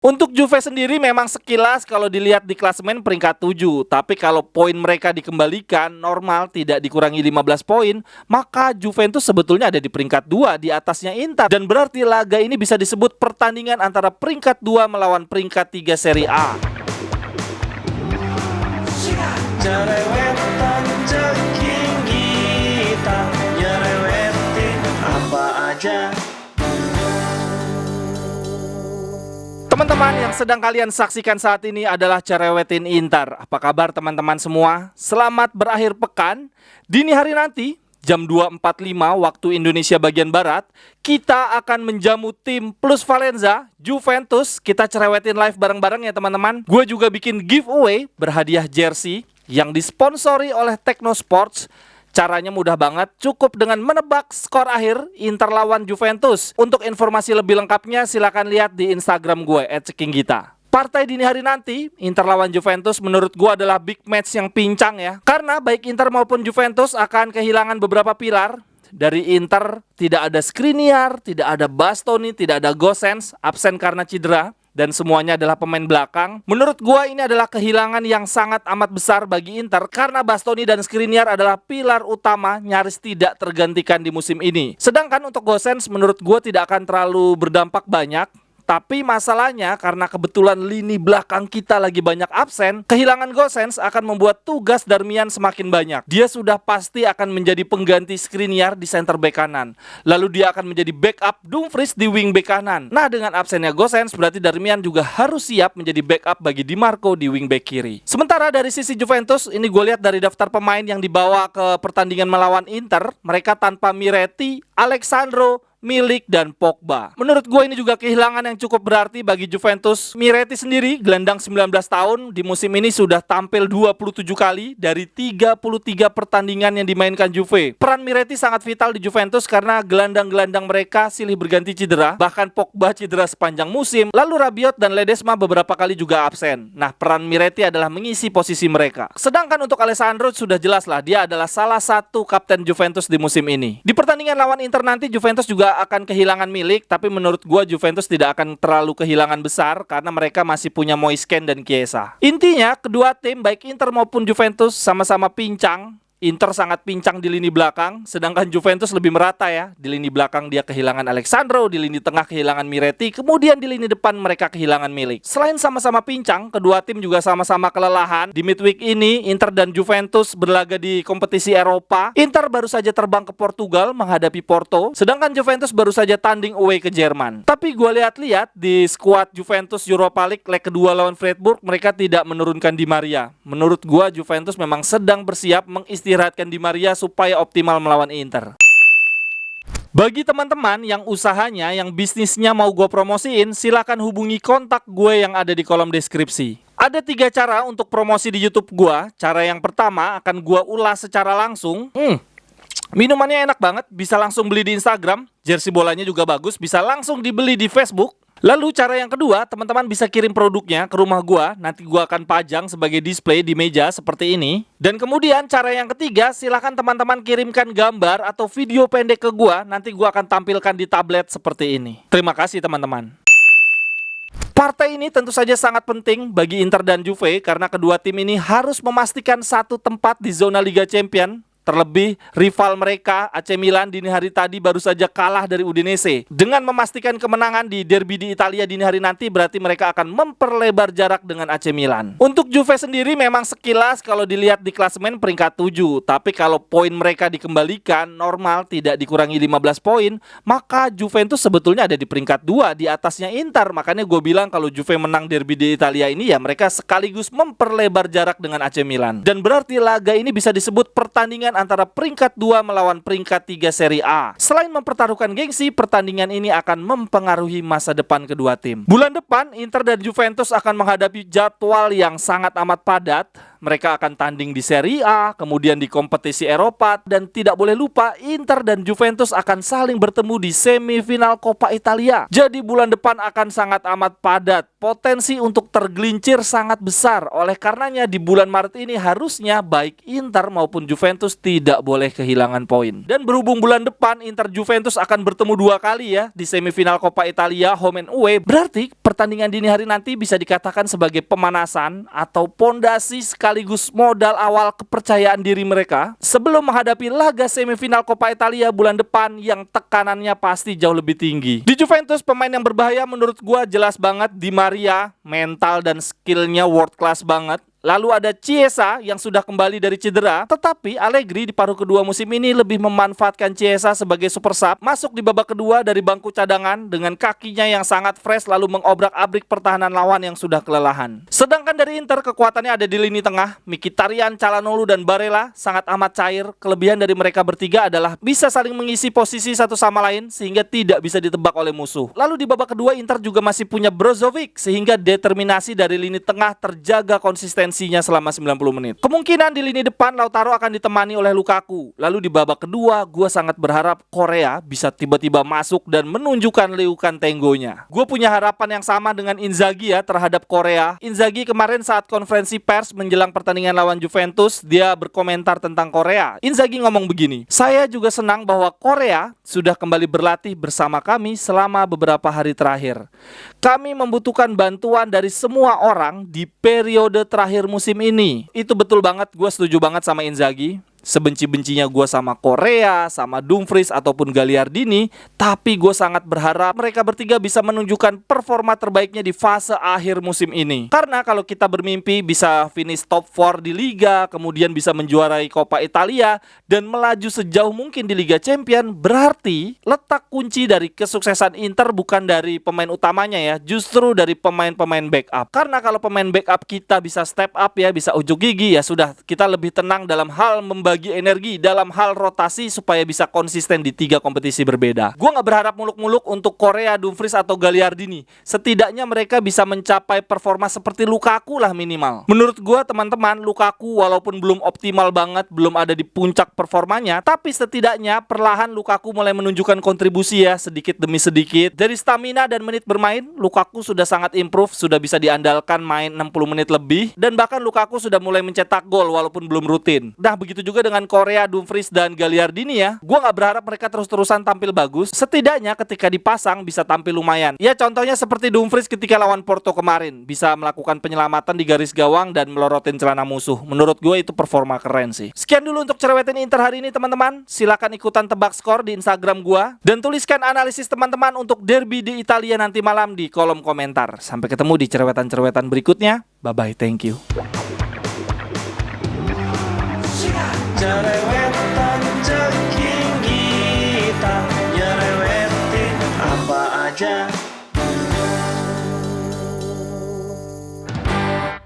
Untuk Juve sendiri memang sekilas kalau dilihat di klasemen peringkat 7, tapi kalau poin mereka dikembalikan normal tidak dikurangi 15 poin, maka Juventus sebetulnya ada di peringkat 2 di atasnya Inter, dan berarti laga ini bisa disebut pertandingan antara peringkat 2 melawan peringkat 3 Serie A. Cerewetan ceking kita, nyerewetin apa aja. Teman-teman yang sedang kalian saksikan saat ini adalah Cerewetin Inter. Apa kabar teman-teman semua? Selamat berakhir pekan. Dini hari nanti, jam 2.45 waktu Indonesia bagian Barat, kita akan menjamu tim Plus Valenza, Juventus. Kita cerewetin live bareng-bareng ya teman-teman. Gue juga bikin giveaway berhadiah jersey yang disponsori oleh Tekno Sports. Caranya mudah banget, cukup dengan menebak skor akhir Inter lawan Juventus. Untuk informasi lebih lengkapnya silakan lihat di Instagram gue @cekinggita. Partai dini hari nanti, Inter lawan Juventus menurut gue adalah big match yang pincang ya. Karena baik Inter maupun Juventus akan kehilangan beberapa pilar. Dari Inter tidak ada Skriniar, tidak ada Bastoni, tidak ada Gosens, absen karena cedera. Dan semuanya adalah pemain belakang. Menurut gua ini adalah kehilangan yang sangat amat besar bagi Inter karena Bastoni dan Skriniar adalah pilar utama nyaris tidak tergantikan di musim ini. Sedangkan untuk Gosens menurut gua tidak akan terlalu berdampak banyak. Tapi masalahnya karena kebetulan lini belakang kita lagi banyak absen, kehilangan Gosens akan membuat tugas Darmian semakin banyak. Dia sudah pasti akan menjadi pengganti Skriniar di center back kanan. Lalu dia akan menjadi backup Dumfries di wing back kanan. Nah, dengan absennya Gosens berarti Darmian juga harus siap menjadi backup bagi Di Marco di wing back kiri. Sementara dari sisi Juventus, ini gue lihat dari daftar pemain yang dibawa ke pertandingan melawan Inter, mereka tanpa Miretti, Alexandro, Milik, dan Pogba. Menurut gue ini juga kehilangan yang cukup berarti bagi Juventus. Miretti sendiri, gelandang 19 tahun, di musim ini sudah tampil 27 kali dari 33 pertandingan yang dimainkan Juve. Peran Miretti sangat vital di Juventus karena gelandang-gelandang mereka silih berganti cedera. Bahkan Pogba cedera sepanjang musim. Lalu Rabiot dan Ledesma beberapa kali juga absen. Nah, peran Miretti adalah mengisi posisi mereka. Sedangkan untuk Alessandro sudah jelas lah, dia adalah salah satu kapten Juventus di musim ini. Di pertandingan lawan Inter nanti Juventus juga akan kehilangan Milik, tapi menurut gua Juventus tidak akan terlalu kehilangan besar karena mereka masih punya Moisken dan Chiesa. Intinya kedua tim baik Inter maupun Juventus sama-sama pincang. Inter sangat pincang di lini belakang, sedangkan Juventus lebih merata ya. Di lini belakang dia kehilangan Alexandro, di lini tengah kehilangan Miretti, kemudian di lini depan mereka kehilangan Milik. Selain sama-sama pincang, kedua tim juga sama-sama kelelahan. Di midweek ini, Inter dan Juventus berlaga di kompetisi Eropa. Inter baru saja terbang ke Portugal menghadapi Porto, sedangkan Juventus baru saja tanding away ke Jerman. Tapi gue lihat-lihat di skuad Juventus Europa League leg kedua lawan Freiburg, mereka tidak menurunkan Di Maria. Menurut gue Juventus memang sedang bersiap mengistirahatkan Di Maria supaya optimal melawan Inter. Bagi teman-teman yang usahanya, yang bisnisnya mau gue promosiin, silakan hubungi kontak gue yang ada di kolom deskripsi. Ada 3 cara untuk promosi di YouTube gue. Cara yang pertama akan gue ulas secara langsung. Minumannya enak banget, bisa langsung beli di Instagram. Jersey bolanya juga bagus, bisa langsung dibeli di Facebook. Lalu cara yang kedua, teman-teman bisa kirim produknya ke rumah gua. Nanti gua akan pajang sebagai display di meja seperti ini. Dan kemudian cara yang ketiga, silakan teman-teman kirimkan gambar atau video pendek ke gua. Nanti gua akan tampilkan di tablet seperti ini. Terima kasih teman-teman. Partai ini tentu saja sangat penting bagi Inter dan Juve karena kedua tim ini harus memastikan satu tempat di zona Liga Champions. Terlebih rival mereka AC Milan dini hari tadi baru saja kalah dari Udinese. Dengan memastikan kemenangan di derby di Italia dini hari nanti berarti mereka akan memperlebar jarak dengan AC Milan. Untuk Juve sendiri memang sekilas kalau dilihat di klasemen peringkat 7, tapi kalau poin mereka dikembalikan normal tidak dikurangi 15 poin, maka Juventus sebetulnya ada di peringkat 2 di atasnya Inter. Makanya gue bilang kalau Juve menang derby di Italia ini ya mereka sekaligus memperlebar jarak dengan AC Milan. Dan berarti laga ini bisa disebut pertandingan antara peringkat 2 melawan peringkat 3 Serie A. Selain mempertaruhkan gengsi, pertandingan ini akan mempengaruhi masa depan kedua tim. Bulan depan, Inter dan Juventus akan menghadapi jadwal yang sangat amat padat. mereka akan tanding di Serie A, kemudian di kompetisi Eropa, dan tidak boleh lupa Inter dan Juventus akan saling bertemu di semifinal Coppa Italia. Jadi bulan depan akan sangat amat padat. Potensi untuk tergelincir sangat besar. Oleh karenanya di bulan Maret ini harusnya baik Inter maupun Juventus tidak boleh kehilangan poin. Dan berhubung bulan depan Inter Juventus akan bertemu 2 kali ya di semifinal Coppa Italia home and away, berarti pertandingan dini hari nanti bisa dikatakan sebagai pemanasan atau pondasi sekaligus modal awal kepercayaan diri mereka sebelum menghadapi laga semifinal Coppa Italia bulan depan yang tekanannya pasti jauh lebih tinggi. Di Juventus pemain yang berbahaya menurut gua jelas banget Di Maria, mental dan skillnya world class banget. Lalu ada Chiesa yang sudah kembali dari cedera, tetapi Allegri di paruh kedua musim ini lebih memanfaatkan Chiesa sebagai super sub, masuk di babak kedua dari bangku cadangan dengan kakinya yang sangat fresh lalu mengobrak-abrik pertahanan lawan yang sudah kelelahan. Sedangkan dari Inter kekuatannya ada di lini tengah, Mkhitaryan, Calhanoglu dan Barella sangat amat cair. Kelebihan dari mereka bertiga adalah bisa saling mengisi posisi satu sama lain sehingga tidak bisa ditebak oleh musuh. Lalu di babak kedua Inter juga masih punya Brozovic sehingga determinasi dari lini tengah terjaga konsisten selama 90 menit. Kemungkinan di lini depan Lautaro akan ditemani oleh Lukaku. Lalu di babak kedua, gue sangat berharap Korea bisa tiba-tiba masuk dan menunjukkan liukan tenggonya. Gue punya harapan yang sama dengan Inzaghi ya terhadap Korea. Inzaghi kemarin saat konferensi pers menjelang pertandingan lawan Juventus, dia berkomentar tentang Korea. Inzaghi ngomong begini, "Saya juga senang bahwa Korea sudah kembali berlatih bersama kami selama beberapa hari terakhir. Kami membutuhkan bantuan dari semua orang di periode terakhir musim ini." Itu betul banget, gue setuju banget sama Inzaghi. Sebenci-bencinya gue sama Korea, sama Dumfries ataupun Gagliardini, tapi gue sangat berharap mereka bertiga bisa menunjukkan performa terbaiknya di fase akhir musim ini. Karena kalau kita bermimpi bisa finish top 4 di Liga, kemudian bisa menjuarai Coppa Italia, dan melaju sejauh mungkin di Liga Champion, berarti letak kunci dari kesuksesan Inter bukan dari pemain utamanya ya, justru dari pemain-pemain backup. Karena kalau pemain backup kita bisa step up ya, bisa ujuk gigi ya sudah, kita lebih tenang dalam hal membagi energi, dalam hal rotasi supaya bisa konsisten di 3 kompetisi berbeda. Gue gak berharap muluk-muluk untuk Korea, Dumfries atau Gagliardini. Setidaknya mereka bisa mencapai performa seperti Lukaku lah minimal. Menurut gue teman-teman, Lukaku walaupun belum optimal banget, belum ada di puncak performanya, tapi setidaknya perlahan Lukaku mulai menunjukkan kontribusi ya, sedikit demi sedikit. Dari stamina dan menit bermain, Lukaku sudah sangat improve, sudah bisa diandalkan main 60 menit lebih, dan bahkan Lukaku sudah mulai mencetak gol walaupun belum rutin. Nah begitu juga dengan Korea, Dumfries dan Gagliardini ya. Gue gak berharap mereka terus-terusan tampil bagus. Setidaknya ketika dipasang bisa tampil lumayan. Ya contohnya seperti Dumfries ketika lawan Porto kemarin, bisa melakukan penyelamatan di garis gawang dan melorotin celana musuh. Menurut gue itu performa keren sih. Sekian dulu untuk Cerewetin Inter hari ini teman-teman. Silakan ikutan tebak skor di Instagram gue, dan tuliskan analisis teman-teman untuk derby di Italia nanti malam di kolom komentar. Sampai ketemu di cerewetan-cerewetan berikutnya. Bye-bye, thank you. Cerewetan ceking kita, nyerewetin apa aja.